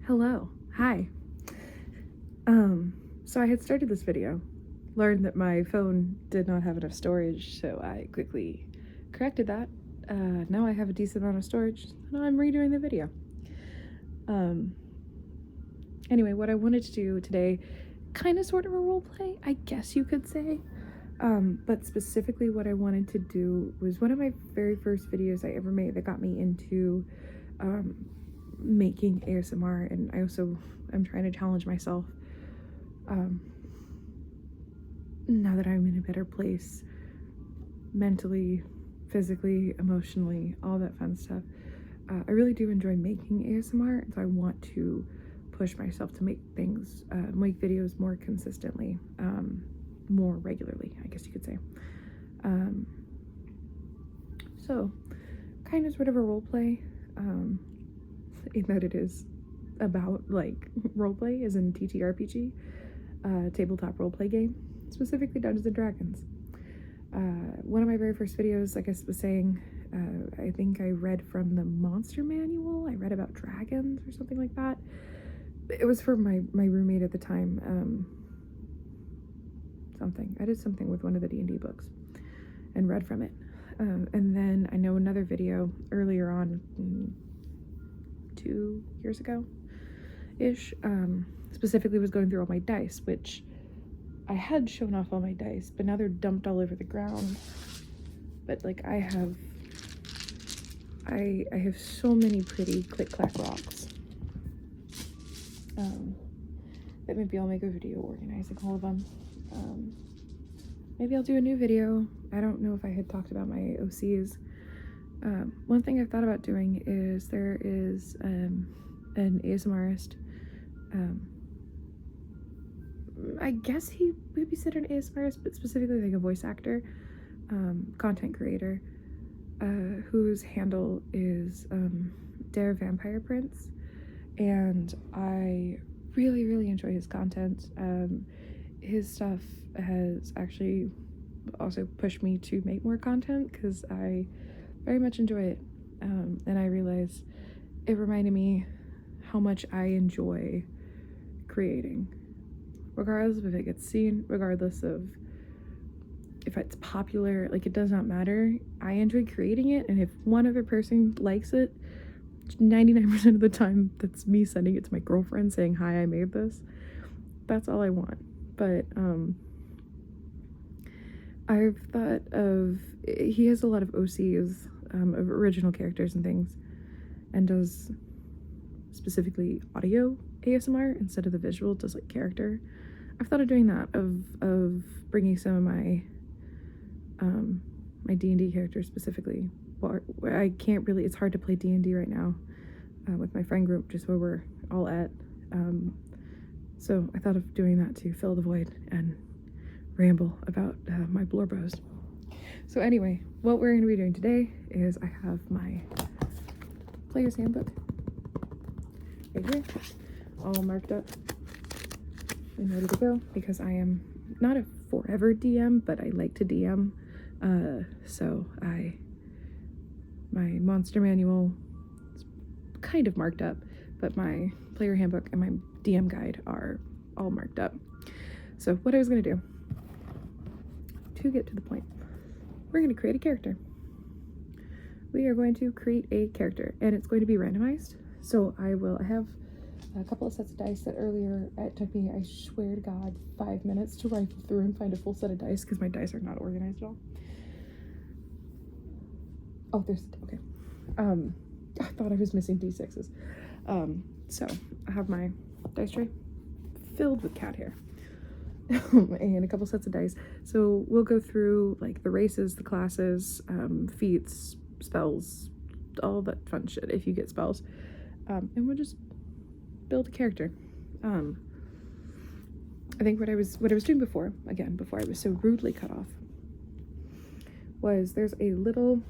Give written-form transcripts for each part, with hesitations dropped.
Hello. Hi. So I had started this video, learned that my phone did not have enough storage, so I quickly corrected that. Now I have a decent amount of storage, and now I'm redoing the video. Anyway, what I wanted to do today, kind of sort of a role play, I guess you could say. But specifically what I wanted to do was one of my very first videos I ever made that got me into making ASMR, and I'm trying to challenge myself now that I'm in a better place mentally, physically, emotionally, all that fun stuff. I really do enjoy making ASMR, and so I want to push myself to make videos more consistently, more regularly, I guess you could say. So kind of sort of a role play, in that it is about like role play as in TTRPG, tabletop role play game, specifically Dungeons and Dragons. One of my very first videos, like I was saying, I think I read from the monster manual. I read about dragons or something like that. It was for my roommate at the time. I did something with one of the DnD books and read from it. And then I know another video earlier on, 2 years ago ish, specifically was going through all my dice, which I had shown off all my dice, but now they're dumped all over the ground. But like I have so many pretty click-clack rocks that maybe I'll make a video organizing all of them. Maybe I'll do a new video. I don't know if I had talked about my OCs. One thing I've thought about doing is there is an ASMRist. I guess he would be considered an ASMRist, but specifically like a voice actor, content creator, whose handle is Dare Vampire Prince, and I really enjoy his content. His stuff has actually also pushed me to make more content because I very much enjoy it, and I realized it reminded me how much I enjoy creating, regardless of if it gets seen, regardless of if it's popular. Like, it does not matter. I enjoy creating it, and if one other person likes it, 99% of the time that's me sending it to my girlfriend saying, hi, I made this. That's all I want. But I've thought of, he has a lot of OCs, of original characters and things, and does specifically audio ASMR instead of the visual, does like character. I've thought of doing that, of bringing some of my my D&D characters specifically. Where I can't really, it's hard to play D&D right now with my friend group, just where we're all at. So I thought of doing that to fill the void and ramble about my blorbos. So anyway, what we're going to be doing today is I have my player's handbook right here, all marked up and ready to go, because I am not a forever DM, but I like to DM. So my monster manual is kind of marked up, but my player handbook and my DM guide are all marked up. So what I was going to do, to get to the point, we're going to create a character. We are going to create a character, and it's going to be randomized. So I have a couple of sets of dice that earlier it took me, I swear to God, 5 minutes to rifle through and find a full set of dice because my dice are not organized at all. Oh, okay. I thought I was missing D6s. So I have my dice tray filled with cat hair and a couple sets of dice. So we'll go through like the races, the classes, feats, spells, all that fun shit if you get spells, and we'll just build a character. I think what I was doing before I was so rudely cut off, was there's a little,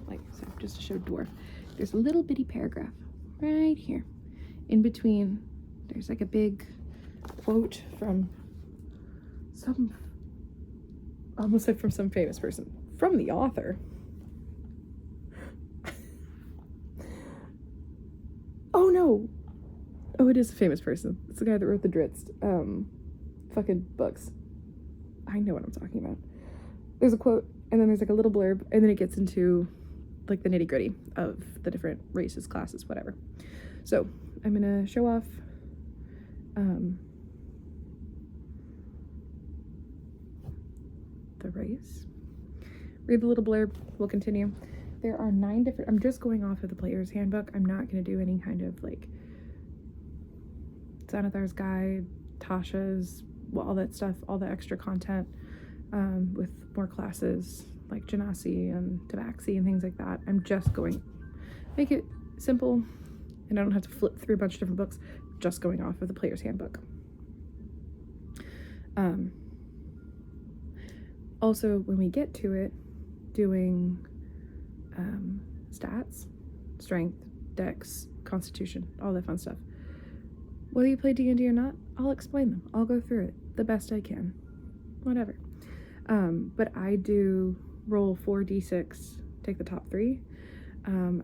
like, so just to show dwarf, there's a little bitty paragraph right here in between. There's like a big quote from some, almost said from some famous person, from the author. Oh no! Oh, it is a famous person. It's the guy that wrote the Dritz. Fucking books. I know what I'm talking about. There's a quote, and then there's like a little blurb, and then it gets into like the nitty gritty of the different races, classes, whatever. So I'm gonna show off the race. Read the little blurb. We'll continue. There are 9 different. I'm just going off of the player's handbook. I'm not gonna do any kind of like Xanathar's guide, Tasha's, well, all that stuff, all the extra content with more classes like Genasi and Tabaxi and things like that. I'm just going make it simple, and I don't have to flip through a bunch of different books. Just going off of the player's handbook. Also, when we get to it, doing stats, strength, dex, constitution, all that fun stuff. Whether you play D&D or not, I'll explain them. I'll go through it the best I can. Whatever. But I do roll 4d6, take the top 3.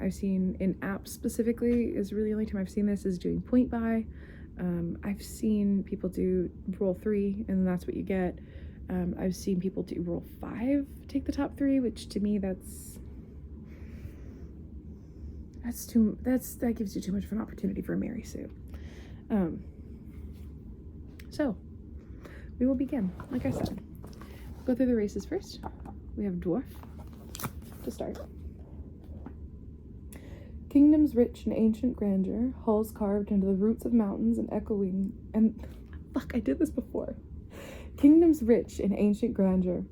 I've seen in apps specifically, is really the only time I've seen this, is doing point buy. I've seen people do roll 3 and that's what you get. I've seen people do roll 5, take the top 3, which to me that gives you too much of an opportunity for a Mary Sue. So we will begin. Like I said, go through the races first. We have dwarf to start. Kingdoms rich in ancient grandeur, halls carved into the roots of mountains and echoing, and fuck, I did this before. Kingdoms rich in ancient grandeur,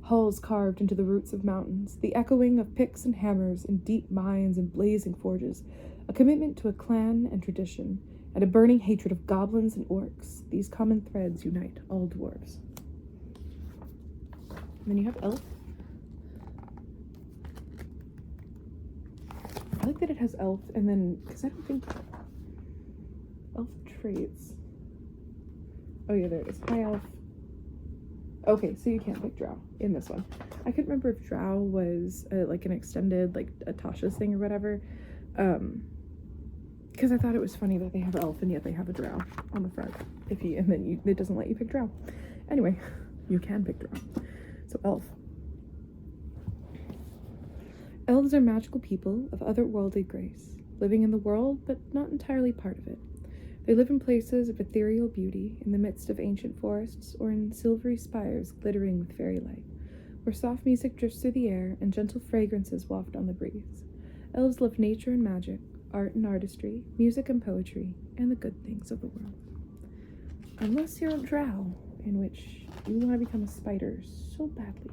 halls carved into the roots of mountains, the echoing of picks and hammers in deep mines and blazing forges, a commitment to a clan and tradition, and a burning hatred of goblins and orcs. These common threads unite all dwarves. And then you have elf. I like that it has elf, and then, because I don't think elf traits. Oh yeah, there it is. High elf. Okay, so you can't pick drow in this one. I couldn't remember if drow was like an extended, like a Tasha's thing or whatever. Because I thought it was funny that they have elf and yet they have a drow on the front. It doesn't let you pick drow. Anyway, you can pick drow. So elf. Elves are magical people of otherworldly grace, living in the world but not entirely part of it. They live in places of ethereal beauty, in the midst of ancient forests, or in silvery spires glittering with fairy light, where soft music drifts through the air and gentle fragrances waft on the breeze. Elves love nature and magic, art and artistry, music and poetry, and the good things of the world. Unless you're a drow, in which you want to become a spider so badly.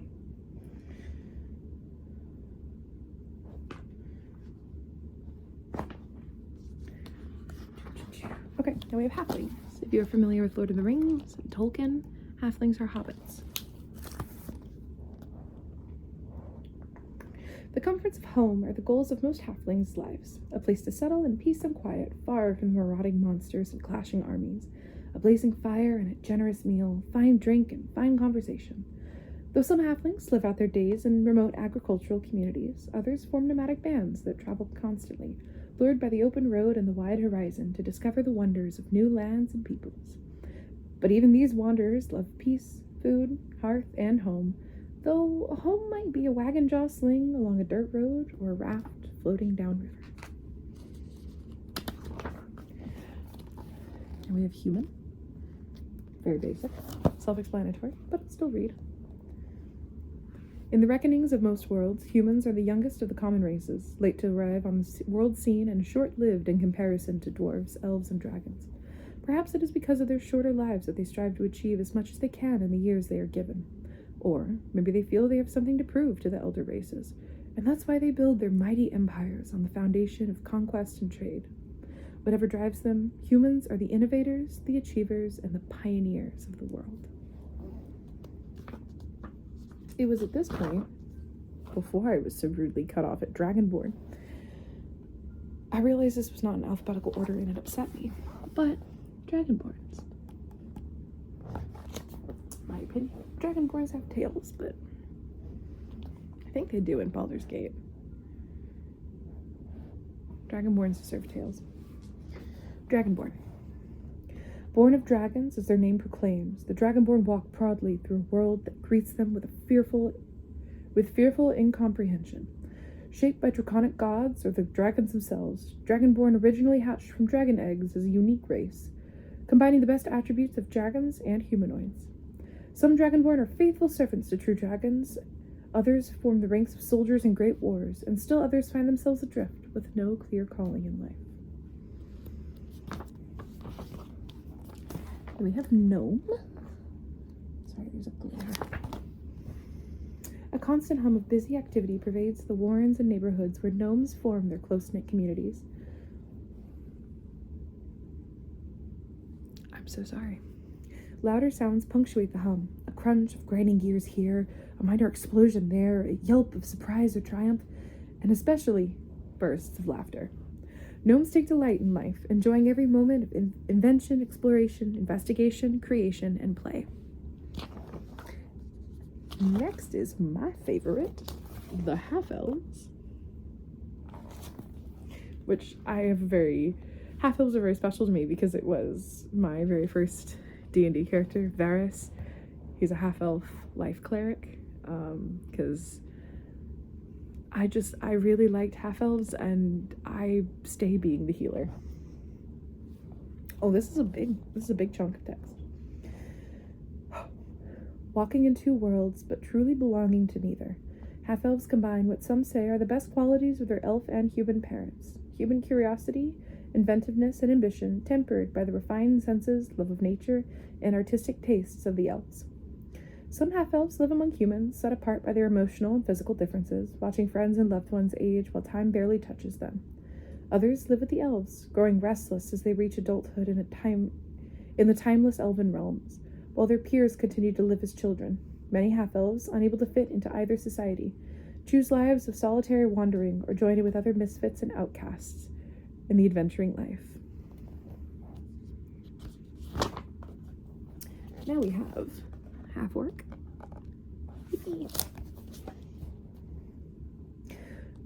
Okay, now we have halflings. If you're familiar with Lord of the Rings and Tolkien, halflings are hobbits. The comforts of home are the goals of most halflings' lives. A place to settle in peace and quiet, far from the marauding monsters and clashing armies. A blazing fire and a generous meal, fine drink and fine conversation. Though some halflings live out their days in remote agricultural communities, others form nomadic bands that travel constantly, lured by the open road and the wide horizon to discover the wonders of new lands and peoples. But even these wanderers love peace, food, hearth, and home, though a home might be a wagon jaw sling along a dirt road or a raft floating downriver. And we have human. Very basic, self-explanatory, but still read. In the reckonings of most worlds, humans are the youngest of the common races, late to arrive on the world scene and short-lived in comparison to dwarves, elves, and dragons. Perhaps it is because of their shorter lives that they strive to achieve as much as they can in the years they are given. Or maybe they feel they have something to prove to the elder races, and that's why they build their mighty empires on the foundation of conquest and trade. Whatever drives them, humans are the innovators, the achievers, and the pioneers of the world. It was at this point, before I was so rudely cut off at Dragonborn, I realized this was not in alphabetical order and it upset me. But Dragonborns. My opinion. Dragonborns have tails, but I think they do in Baldur's Gate. Dragonborns deserve tails. Dragonborn. Born of dragons, as their name proclaims, the Dragonborn walk proudly through a world that greets them with fearful incomprehension. Shaped by draconic gods or the dragons themselves, Dragonborn originally hatched from dragon eggs as a unique race, combining the best attributes of dragons and humanoids. Some Dragonborn are faithful servants to true dragons, others form the ranks of soldiers in great wars, and still others find themselves adrift with no clear calling in life. And we have gnome. Sorry, there's a glare. A constant hum of busy activity pervades the warrens and neighborhoods where gnomes form their close-knit communities. I'm so sorry. Louder sounds punctuate the hum, a crunch of grinding gears here, a minor explosion there, a yelp of surprise or triumph, and especially bursts of laughter. Gnomes take delight in life, enjoying every moment of invention, exploration, investigation, creation, and play. Next is my favorite, the half-elves, which half-elves are very special to me because it was my very first D&D character, Varys. He's a half-elf life cleric, because I really liked half-elves, and I stay being the healer. Oh, this is a big chunk of text. Walking in two worlds, but truly belonging to neither. Half-elves combine what some say are the best qualities of their elf and human parents. Human curiosity, inventiveness, and ambition, tempered by the refined senses, love of nature, and artistic tastes of the elves. Some half-elves live among humans, set apart by their emotional and physical differences, watching friends and loved ones age while time barely touches them. Others live with the elves, growing restless as they reach adulthood in the timeless elven realms, while their peers continue to live as children. Many half-elves, unable to fit into either society, choose lives of solitary wandering or join in with other misfits and outcasts in the adventuring life. Now we have half-orc.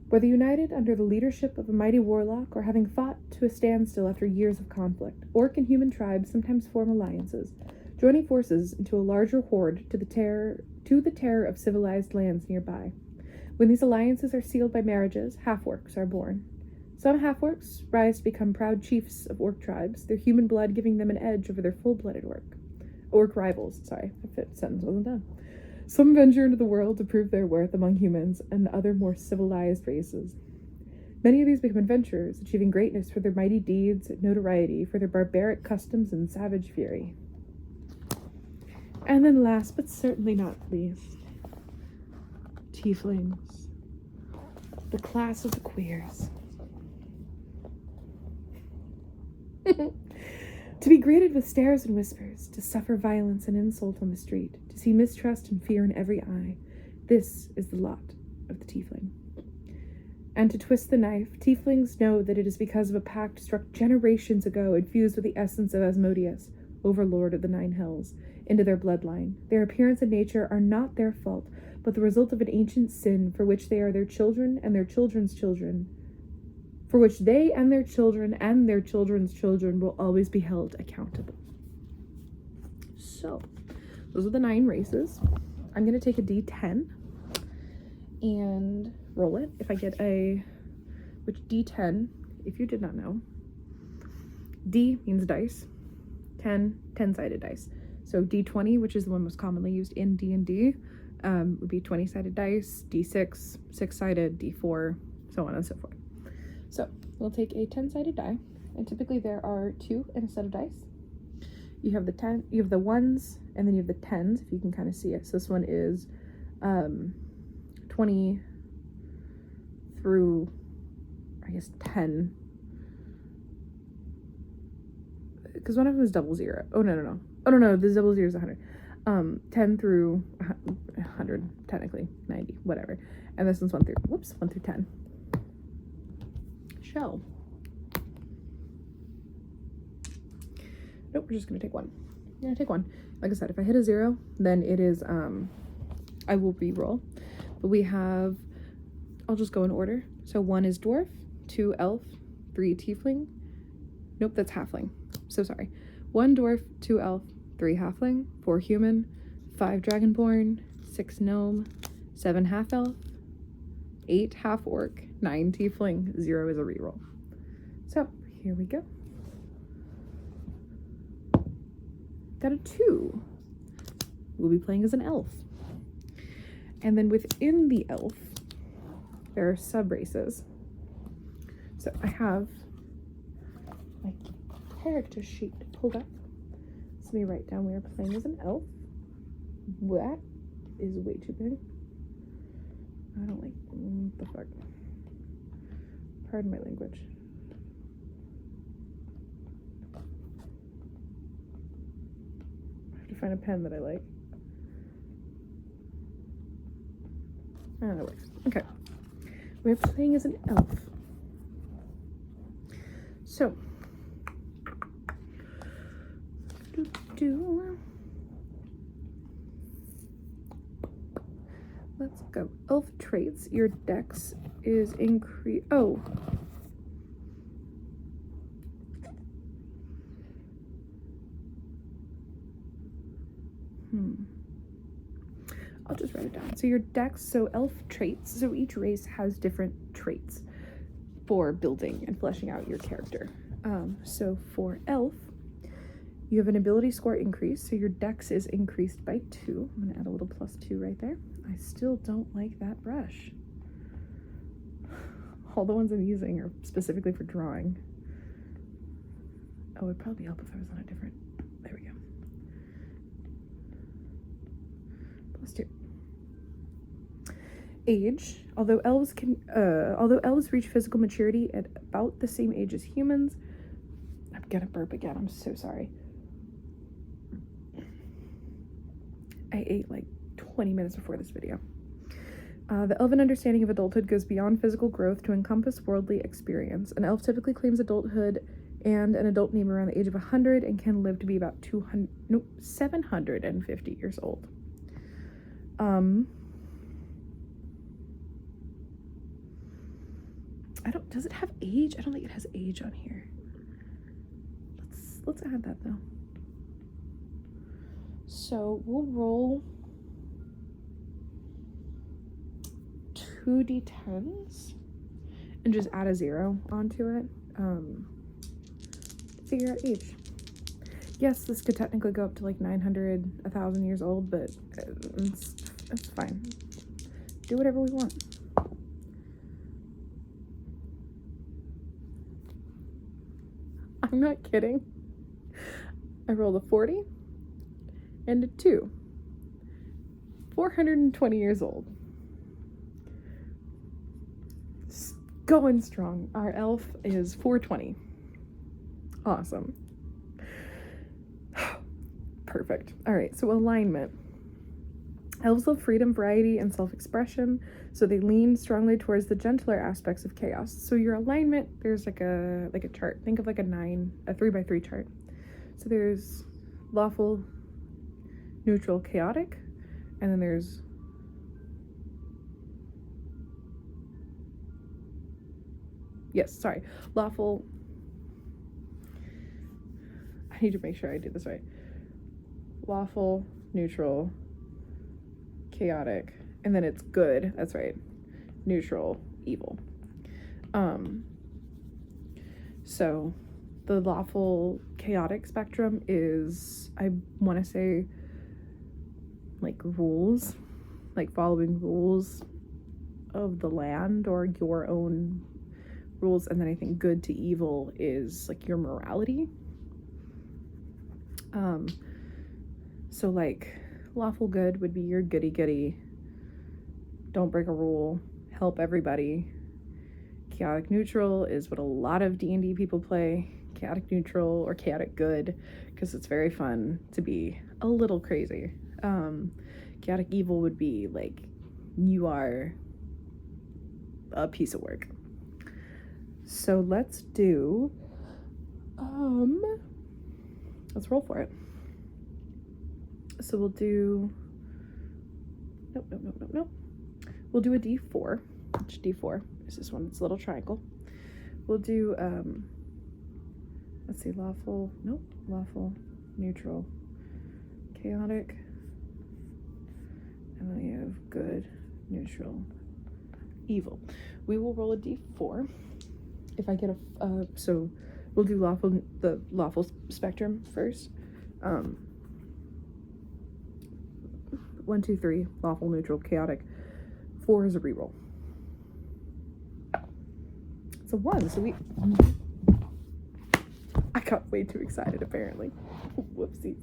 Whether united under the leadership of a mighty warlock or having fought to a standstill after years of conflict, orc and human tribes sometimes form alliances, joining forces into a larger horde to the terror of civilized lands nearby. When these alliances are sealed by marriages, half-orcs are born. Some half-orcs rise to become proud chiefs of orc tribes, their human blood giving them an edge over their full-blooded orc rivals. Sorry, that sentence wasn't done. Some venture into the world to prove their worth among humans and other more civilized races. Many of these become adventurers, achieving greatness for their mighty deeds, notoriety for their barbaric customs, and savage fury. And then last, but certainly not least, tieflings, the class of the queers. To be greeted with stares and whispers, to suffer violence and insult on the street, to see mistrust and fear in every eye, this is the lot of the tiefling. And to twist the knife, tieflings know that it is because of a pact struck generations ago, infused with the essence of Asmodeus, overlord of the Nine Hells, into their bloodline. Their appearance and nature are not their fault, but the result of an ancient sin for which they are their children and their children's children, for which they and their children and their children's children will always be held accountable. So, those are the 9 races. I'm going to take a D10 and roll it. If I get which D10, if you did not know, D means dice, 10-sided dice. So D20, which is the one most commonly used in D&D, would be 20-sided dice, D6, 6-sided, D4, so on and so forth. So we'll take a 10-sided die, and typically there are 2 in a set of dice. You have the ones, and then you have the 10s, if you can kind of see it. So this one is 20 through, I guess, 10. Because one of them is 00. Oh, no. Oh, no, the 00 is 100. 10 through 100, technically, 90, whatever. And this one's 1 through 10. Shell. Nope, we're just gonna take one. We're gonna take one. Like I said, if I hit a 0, then it is, I will re-roll. But we have, I'll just go in order. So 1 is dwarf, 2 elf, 3 tiefling, Nope, that's halfling. So sorry. 1 dwarf, 2 elf, 3 halfling, 4 human, 5 dragonborn, 6 gnome, 7 half elf, 8 half orc, 9 tiefling, 0 is a reroll. So here we go. Got a 2. We'll be playing as an elf. And then within the elf, there are sub-races. So I have my character sheet pulled up. So let me write down we are playing as an elf. That is way too big. I don't like, what the fuck? Pardon my language. I have to find a pen that I like. Oh, that works. Okay. We're playing as an elf. So, let's go. Elf traits. Your dex is increase. Oh. I'll just write it down. So your dex, so elf traits. So each race has different traits for building and fleshing out your character. So for elf, you have an ability score increase. So your dex is increased by 2. I'm gonna add a little +2 right there. I still don't like that brush. All the ones I'm using are specifically for drawing. Oh, it'd probably help if I was on a different, there we go. +2. Age, although elves reach physical maturity at about the same age as humans. I'm gonna burp again, I'm so sorry. I ate like 20 minutes before this video. The elven understanding of adulthood goes beyond physical growth to encompass worldly experience. An elf typically claims adulthood and an adult name around the age of 100 and can live to be about 750 years old. Does it have age? I don't think it has age on here. Let's add that though. So we'll roll 2d10s and just add a 0 onto it. Figure out age. Yes, this could technically go up to like 900, 1,000 years old, but it's fine. Do whatever we want. I'm not kidding. I rolled a 40 and a 2. 420 years old. Going strong. Our elf is 420. Awesome. Perfect. All right, so alignment. Elves love freedom, variety, and self-expression, so they lean strongly towards the gentler aspects of chaos. So your alignment, there's like a chart. Think of like a 3x3 chart. So there's lawful, neutral, chaotic, and then there's lawful. I need to make sure I do this right. Lawful, neutral, chaotic, and then it's good. That's right. Neutral, evil. So the lawful chaotic spectrum is, I want to say, like rules, like following rules of the land or your own rules. And then I think good to evil is like your morality. So like lawful good would be your goody-goody, don't break a rule, help everybody. Chaotic neutral is what a lot of D&D people play. Chaotic neutral or chaotic good, because it's very fun to be a little crazy. Chaotic evil would be like you are a piece of work. So let's do let's roll for it. So we'll do nope. We'll do a D4. Which D4 is this one? It's a little triangle. We'll do a let's see, lawful, nope, lawful, neutral, chaotic, and then you have good, neutral, evil. We will roll a d4. If I get a, so we'll do the lawful spectrum first. 1, 2, 3, lawful, neutral, chaotic. 4 is a reroll. It's a 1, so I got way too excited, apparently. Whoopsie.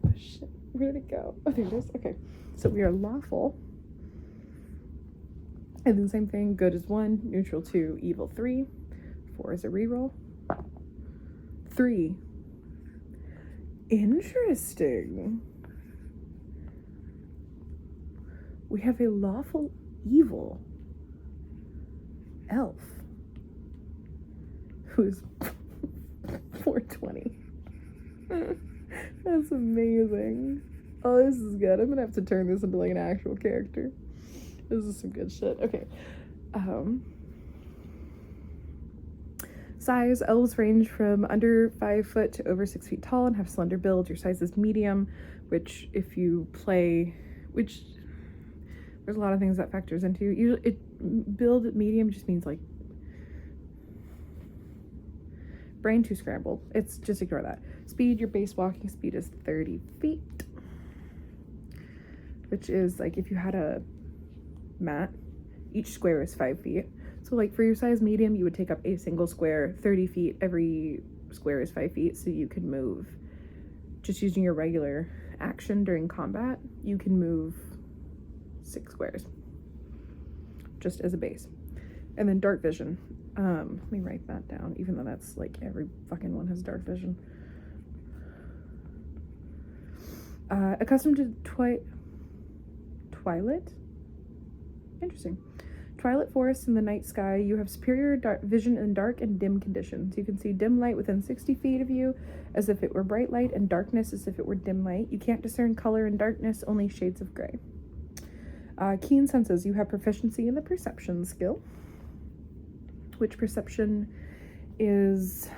Oh, shit. Where did it go? Oh, there it is. Okay. So we are lawful. And then same thing, good is 1, neutral 2, evil 3. 4 is a reroll. 3. Interesting. We have a lawful evil elf who's 420. That's amazing. Oh, this is good. I'm gonna have to turn this into like an actual character. This is some good shit. Okay. Size, elves range from under 5 foot to over 6 feet tall and have slender builds. Your size is medium, which if you play, which there's a lot of things that factors into. Usually build medium just means like brain too scrambled. It's just ignore that. Speed, your base walking speed is 30 feet, which is like if you had a mat, each square is 5 feet. So like for your size medium, you would take up a single square 30 feet. Every square is 5 feet, so you can move just using your regular action during combat. You can move 6 squares just as a base. And then dark vision. Let me write that down, even though that's like every fucking one has dark vision. Accustomed to twilight? Interesting. Twilight forests in the night sky, you have superior vision in dark and dim conditions. You can see dim light within 60 feet of you as if it were bright light, and darkness as if it were dim light. You can't discern color in darkness, only shades of gray. Keen senses, you have proficiency in the perception skill, which perception is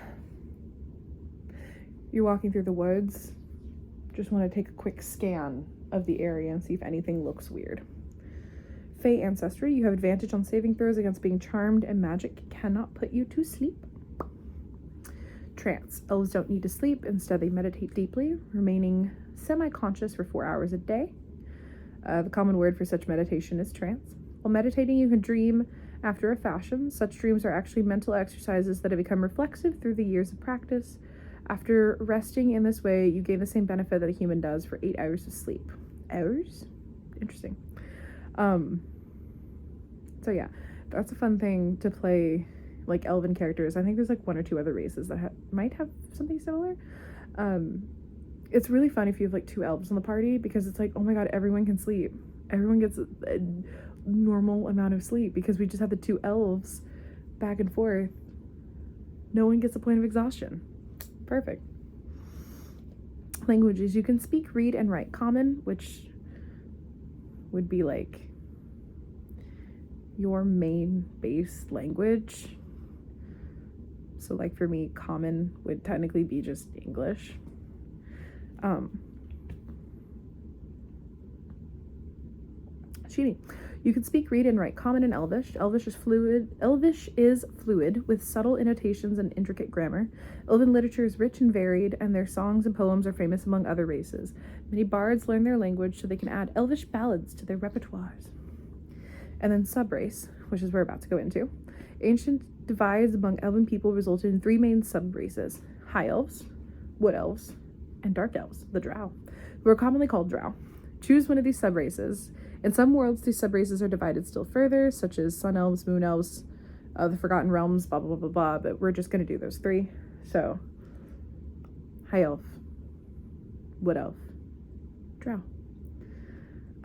you're walking through the woods, just want to take a quick scan of the area and see if anything looks weird. Fey ancestry, you have advantage on saving throws against being charmed, and magic cannot put you to sleep. Trance, elves don't need to sleep, instead they meditate deeply, remaining semi-conscious for 4 hours a day. The common word for such meditation is trance. While meditating, you can dream after a fashion. Such dreams are actually mental exercises that have become reflexive through the years of practice. After resting in this way, you gain the same benefit that a human does for 8 hours of sleep. Hours? Interesting. So yeah, that's a fun thing to play, like elven characters. I think there's like 1 or 2 other races that might have something similar. It's really fun if you have like 2 elves in the party, because it's like, oh my god, everyone can sleep. Everyone gets a normal amount of sleep because we just have the 2 elves back and forth. No one gets a point of exhaustion. Perfect. Languages, you can speak, read, and write Common, which would be like your main base language. So like for me, Common would technically be just English. You can speak, read, and write Common and Elvish. Elvish is fluid with subtle annotations and intricate grammar. Elven literature is rich and varied, and their songs and poems are famous among other races. Many bards learn their language so they can add Elvish ballads to their repertoires. And then subrace, which is we're about to go into. Ancient divides among elven people resulted in 3 main subraces: high elves, wood elves, and dark elves, the drow, who are commonly called drow. Choose one of these subraces. In some worlds, these subraces are divided still further, such as sun elves, moon elves, the Forgotten Realms, blah, blah, blah, blah, blah, but we're just going to do those 3. So, high elf, wood elf, drow.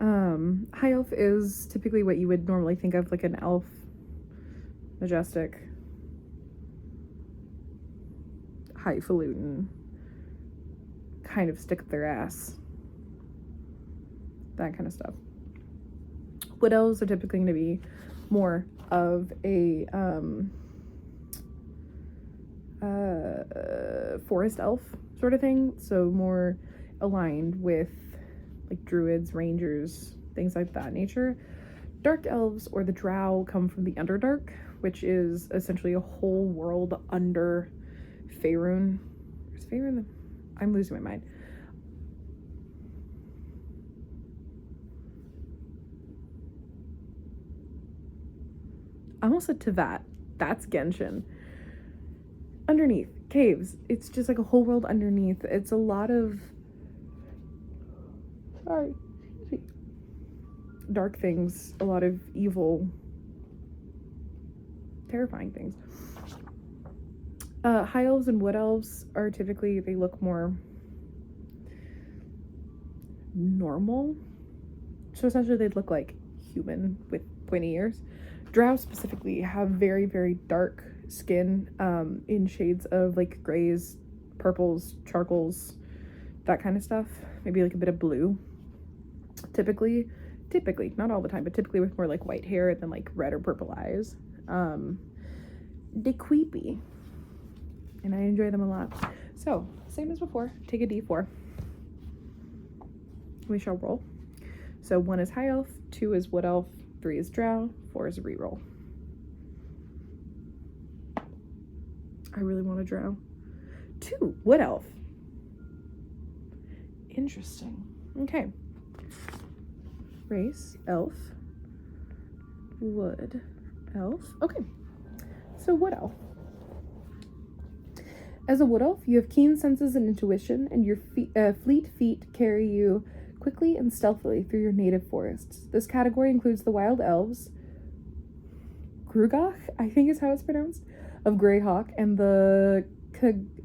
High elf is typically what you would normally think of, like an elf, majestic, highfalutin, kind of stick up their ass, that kind of stuff. Wood elves are typically going to be more of a forest elf sort of thing, so more aligned with like druids, rangers, things like that nature. Dark elves or the drow come from the Underdark, which is essentially a whole world under Faerun. Is Faerun? I'm losing my mind. I almost said Tevat. That's Genshin. Underneath caves, it's just like a whole world underneath. It's a lot of dark things, a lot of evil, terrifying things. High elves and wood elves are typically, they look more normal, so essentially they'd look like human with pointy ears. Drow specifically have very, very dark skin, in shades of like grays, purples, charcoals, that kind of stuff. Maybe like a bit of blue. Typically, not all the time, but typically with more like white hair than like red or purple eyes. They creepy, and I enjoy them a lot. So same as before, take a d4. We shall roll. So 1 is high elf, 2 is wood elf, 3 is drow, 4 is a reroll. I really want a drow. 2, wood elf. Interesting. Okay. Race, elf. Wood, elf. Okay. So wood elf. As a wood elf, you have keen senses and intuition, and your fleet feet carry you quickly and stealthily through your native forests. This category includes the wild elves, Grugach, I think is how it's pronounced, of Greyhawk, and the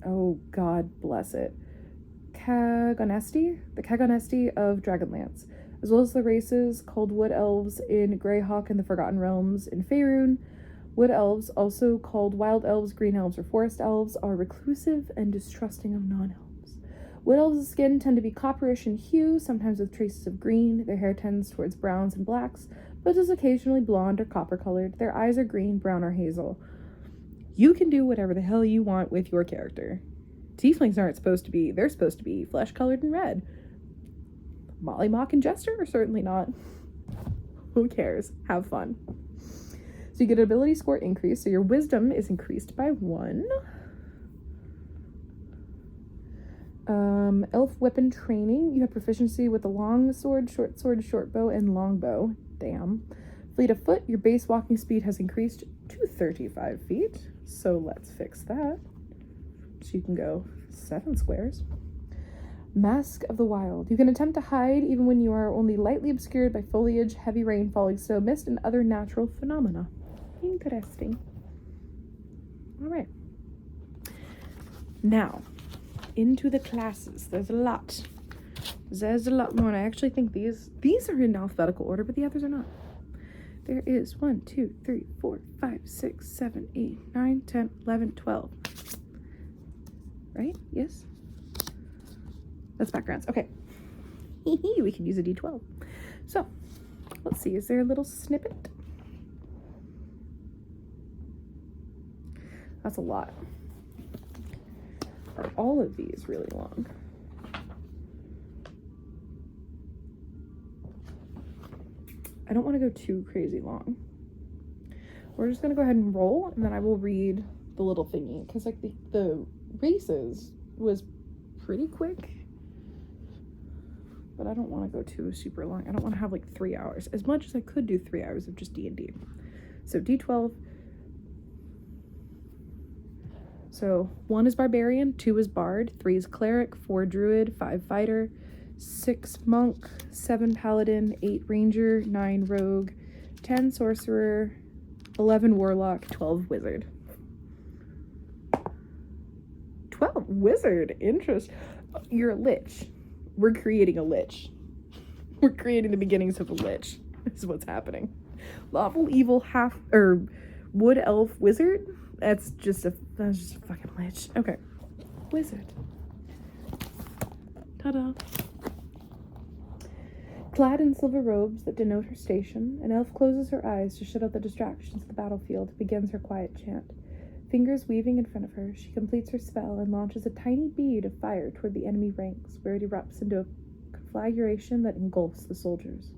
oh god bless it, Kagonesti of Dragonlance, as well as the races called wood elves in Greyhawk and the Forgotten Realms in Faerun. Wood elves, also called wild elves, green elves, or forest elves, are reclusive and distrusting of non-elves. Wood elves' skin tend to be copperish in hue, sometimes with traces of green. Their hair tends towards browns and blacks, but is occasionally blonde or copper-colored. Their eyes are green, brown, or hazel. You can do whatever the hell you want with your character. Tieflings aren't supposed to be, they're supposed to be flesh-colored and red. Molly, Mock, and Jester are certainly not. Who cares? Have fun. So you get an ability score increase, so your wisdom is increased by 1. Elf weapon training. You have proficiency with the long sword, short bow, and longbow. Damn. Fleet of foot. Your base walking speed has increased to 35 feet. So let's fix that. So you can go 7 squares. Mask of the Wild. You can attempt to hide even when you are only lightly obscured by foliage, heavy rain, falling snow, mist, and other natural phenomena. Interesting. All right. Now, into the classes. There's a lot more, and I actually think these are in alphabetical order, but the others are not. There is 1, 2, 3, 4, 5, 6, 7, 8, 9, 10, 11, 12. Right? Yes? That's backgrounds. Okay. We can use a D12. So, let's see. Is there a little snippet? That's a lot. Are all of these really long? I don't want to go too crazy long. We're just going to go ahead and roll, and then I will read the little thingy, because like the races was pretty quick, but I don't want to go too super long. I don't want to have like 3 hours, as much as I could do 3 hours of just D&D. So D12. So 1 is barbarian, 2 is bard, 3 is cleric, 4 druid, 5 fighter, 6 monk, 7 paladin, 8 ranger, 9 rogue, 10 sorcerer, 11 warlock, 12 wizard. 12 wizard, interest. You're a lich. We're creating a lich. We're creating the beginnings of a lich. This is what's happening. Lawful evil wood elf wizard. That's just a fucking lich. Okay. Wizard. Ta-da. Clad in silver robes that denote her station, an elf closes her eyes to shut out the distractions of the battlefield, begins her quiet chant. Fingers weaving in front of her, she completes her spell and launches a tiny bead of fire toward the enemy ranks, where it erupts into a conflagration that engulfs the soldiers.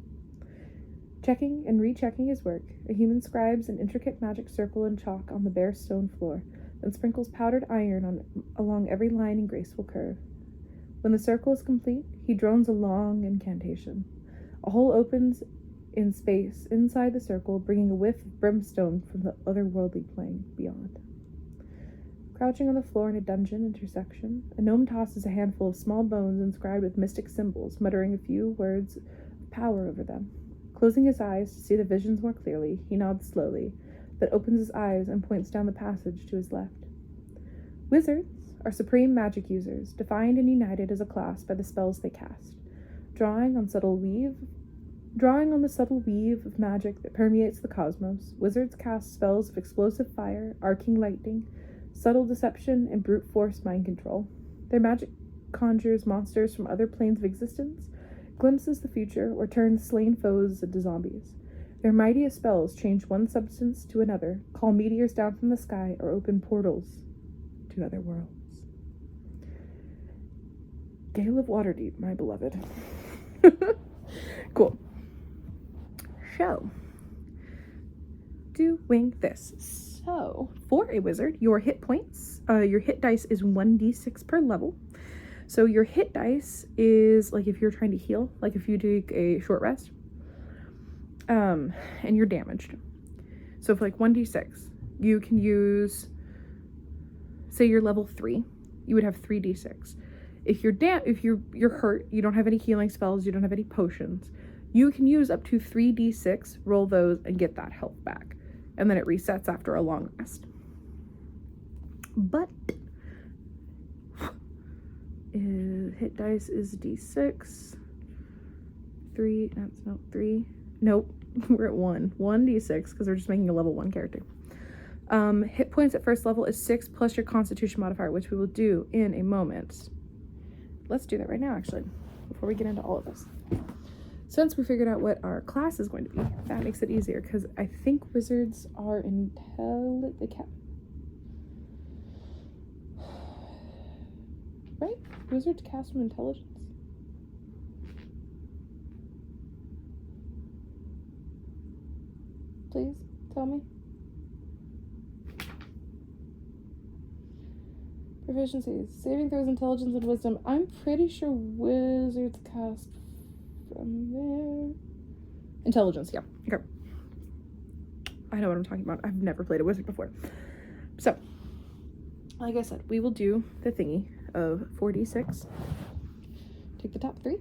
Checking and rechecking his work, a human scribes an intricate magic circle in chalk on the bare stone floor, then sprinkles powdered iron along every line and graceful curve. When the circle is complete, he drones a long incantation. A hole opens in space inside the circle, bringing a whiff of brimstone from the otherworldly plane beyond. Crouching on the floor in a dungeon intersection, a gnome tosses a handful of small bones inscribed with mystic symbols, muttering a few words of power over them. Closing his eyes to see the visions more clearly, he nods slowly, then opens his eyes and points down the passage to his left. Wizards are supreme magic users, defined and united as a class by the spells they cast. Drawing on the subtle weave of magic that permeates the cosmos, wizards cast spells of explosive fire, arcing lightning, subtle deception, and brute force mind control. Their magic conjures monsters from other planes of existence, glimpses the future, or turns slain foes into zombies. Their mightiest spells change one substance to another, call meteors down from the sky, or open portals to other worlds. Gale of Waterdeep, my beloved. Cool. So, doing this. So, for a wizard, your hit points, your hit dice is 1d6 per level. So your hit dice is like if you're trying to heal, like if you take a short rest, and you're damaged. So for like 1d6, you can use, say you're level 3, you would have 3d6. If you're hurt, you don't have any healing spells, you don't have any potions, you can use up to 3d6, roll those, and get that health back. And then it resets after a long rest. But hit dice is d6. 3, that's not 3. Nope, we're at 1. 1d6, because we're just making a level 1 character. Hit points at first level is 6 plus your constitution modifier, which we will do in a moment. Let's do that right now, actually, before we get into all of this. Since we figured out what our class is going to be, that makes it easier, because I think wizards are right? Wizards cast from intelligence. Please, tell me. Proficiencies. Saving throws, intelligence, and wisdom. I'm pretty sure wizards cast from there. Intelligence, yeah. Okay. I know what I'm talking about. I've never played a wizard before. So, like I said, we will do the thingy of 4d6. Take the top 3.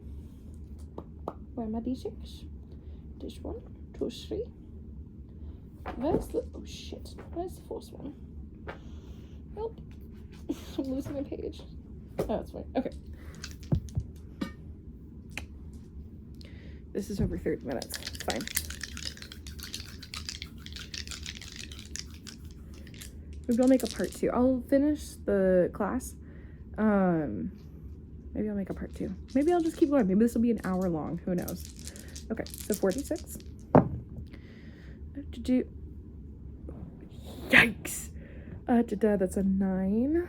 Where are my d6? This 1, 2, 3. Where's the, oh shit, where's the 4th one? Help. I'm losing my page. Oh, that's fine. Okay. This is over 30 minutes. It's fine. Maybe I'll make a part 2. I'll finish the class. Maybe I'll make a part 2. Maybe I'll just keep going. Maybe this will be an hour long. Who knows? Okay, so 46. I have to do. Yikes! That's a 9.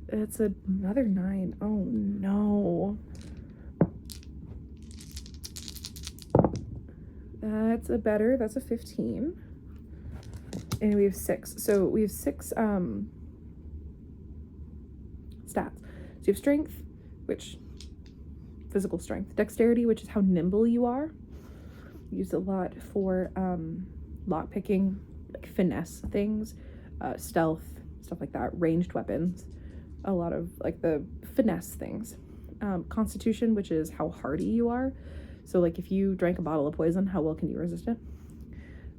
It's another 9. Oh no. That's a better. That's a 15. And we have 6. So we have 6 stats. So you have strength, which physical strength, dexterity, which is how nimble you are. Use a lot for lock picking, like finesse things, stealth, stuff like that, ranged weapons, a lot of like the finesse things. Constitution, which is how hardy you are. So like if you drank a bottle of poison, how well can you resist it?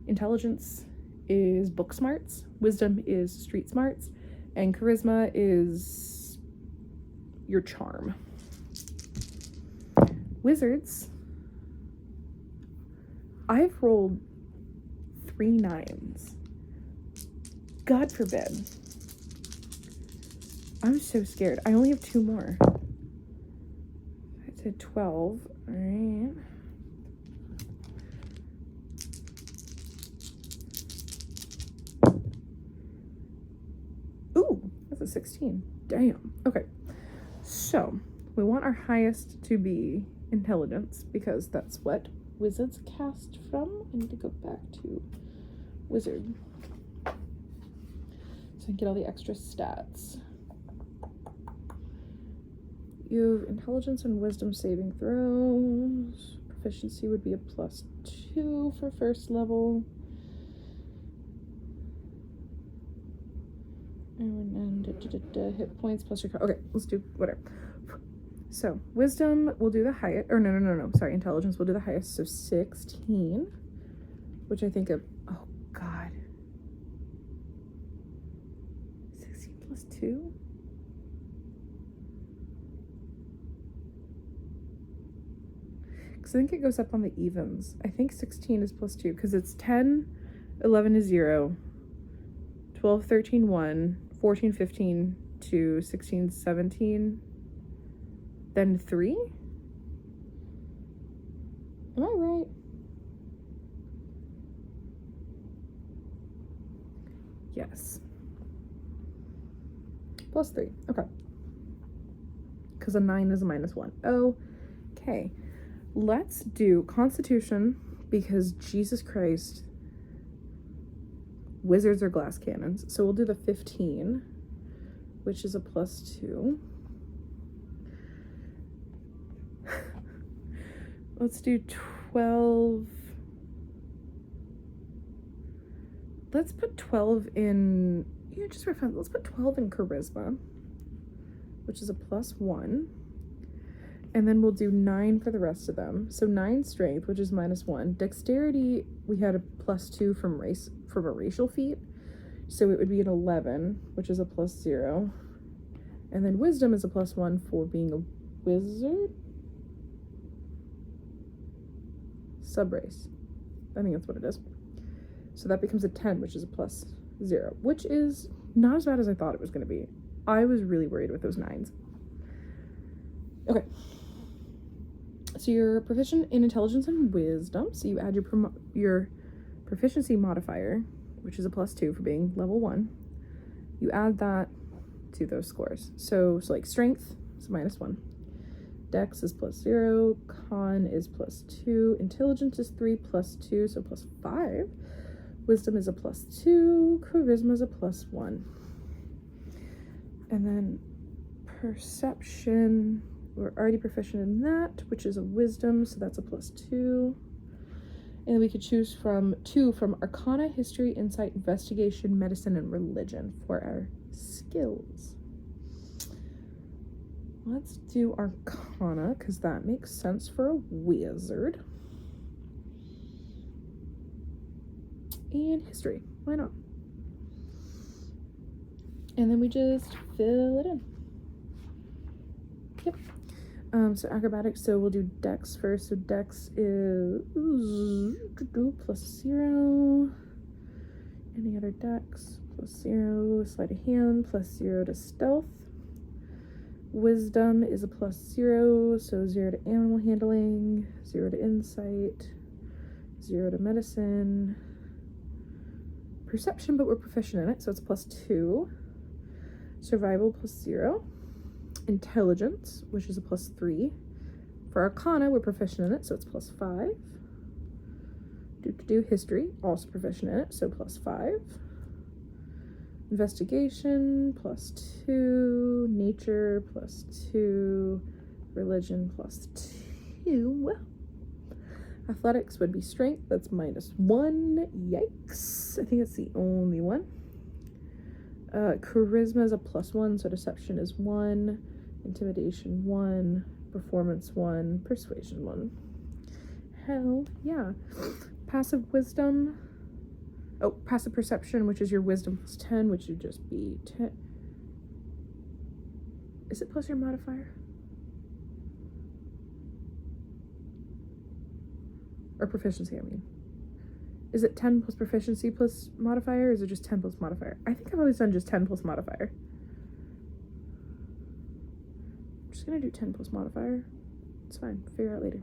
Intelligence is book smarts, wisdom is street smarts, and charisma is your charm. Wizards, I've rolled 3 9s. God forbid. I'm so scared. I only have 2 more. I 12. All right. a 16. Damn. Okay. So, we want our highest to be intelligence, because that's what wizards cast from. I need to go back to wizard so I can get all the extra stats. You have intelligence and wisdom saving throws. Proficiency would be a +2 for first level. And hit points plus your... Okay, let's do whatever. So, wisdom will do the highest... Or no. Sorry, intelligence will do the highest. So, 16. Which I think of... Oh, God. 16 plus 2? Because I think it goes up on the evens. I think 16 is +2 because it's 10, 11 is 0, 12, 13, 1, 14, 15, 2, 16, 17, then 3? Am I right? Yes. +3. Okay. Because a 9 is a -1. Okay. Let's do Constitution, because Jesus Christ, wizards are glass cannons. So we'll do the 15, which is a +2. Let's do 12. Let's put 12 in, just for fun, let's put 12 in charisma, which is a +1. And then we'll do 9 for the rest of them. So 9 strength, which is -1. Dexterity, we had a +2 from a racial feat. So it would be an 11, which is a +0. And then wisdom is a +1 for being a wizard. Subrace. I think that's what it is. So that becomes a 10, which is a +0, which is not as bad as I thought it was going to be. I was really worried with those 9s. Okay. So you're proficient in intelligence and wisdom. So you add your proficiency modifier, which is a +2 for being level 1. You add that to those scores. So like strength is -1. Dex is +0. Con is +2. Intelligence is 3 +2, so +5. Wisdom is a +2. Charisma is a +1. And then perception, we're already proficient in that, which is a wisdom, so that's a +2. And then we could choose from 2 from Arcana, History, Insight, Investigation, Medicine, and Religion for our skills. Let's do Arcana, because that makes sense for a wizard. And History, why not? And then we just fill it in. Yep. So acrobatics, so we'll do Dex first. So Dex is +0. Any other Dex? +0. Sleight of hand, +0 to stealth. Wisdom is a +0, so 0 to animal handling, 0 to insight, 0 to medicine. Perception, but we're proficient in it, so it's +2. Survival +0. Intelligence, which is a +3. For Arcana, we're proficient in it, so it's +5. Do history, also proficient in it, so +5. Investigation +2. Nature +2. Religion +2. Athletics would be strength, that's -1. Yikes. I think that's the only one. Charisma is a +1, so deception is 1. Intimidation 1. Performance 1. Persuasion 1. Hell yeah. Passive wisdom. Oh, passive perception, which is your wisdom +10, which would just be 10. Is it plus your modifier? Or proficiency, I mean. Is it 10 plus proficiency plus modifier, or is it just 10 plus modifier? I think I've always done just 10 plus modifier. I'm just gonna do 10 plus modifier. It's fine, figure out later.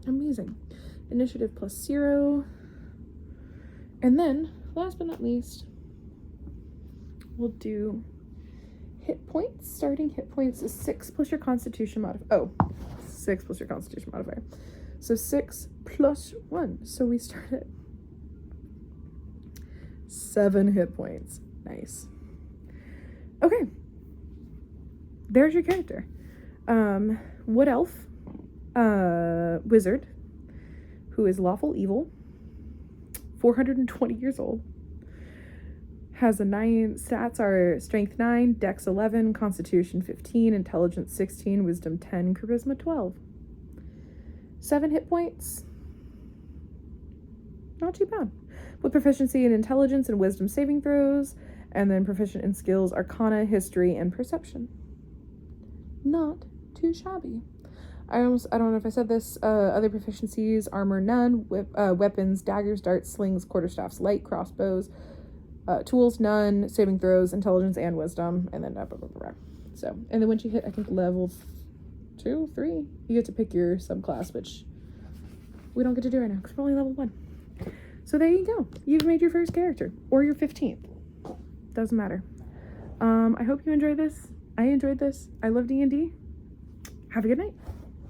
Amazing. Initiative +0. And then, last but not least, we'll do hit points. Starting hit points is 6 plus your constitution modifier. Oh, 6 plus your constitution modifier. So 6 plus 1. So we start at 7 hit points. Nice. Okay. There's your character. Wood elf, wizard, who is lawful evil, 420 years old, has a 9, stats are strength 9, dex 11, constitution 15, intelligence 16, wisdom 10, charisma 12. 7 hit points. Not too bad. With proficiency in intelligence and wisdom saving throws, and then proficient in skills, arcana, history, and perception. Not too shabby. I don't know if I said this, other proficiencies: armor none, weapons, daggers, darts, slings, quarterstaffs, light, crossbows, tools none, saving throws, intelligence, and wisdom, and then blah, blah, blah, blah. So, and then once you hit, I think, level 2, 3, you get to pick your subclass, which we don't get to do right now because we're only level 1. So there you go. You've made your first character, or your 15th. Doesn't matter. I hope you enjoyed this. I enjoyed this. I love D&D. Have a good night.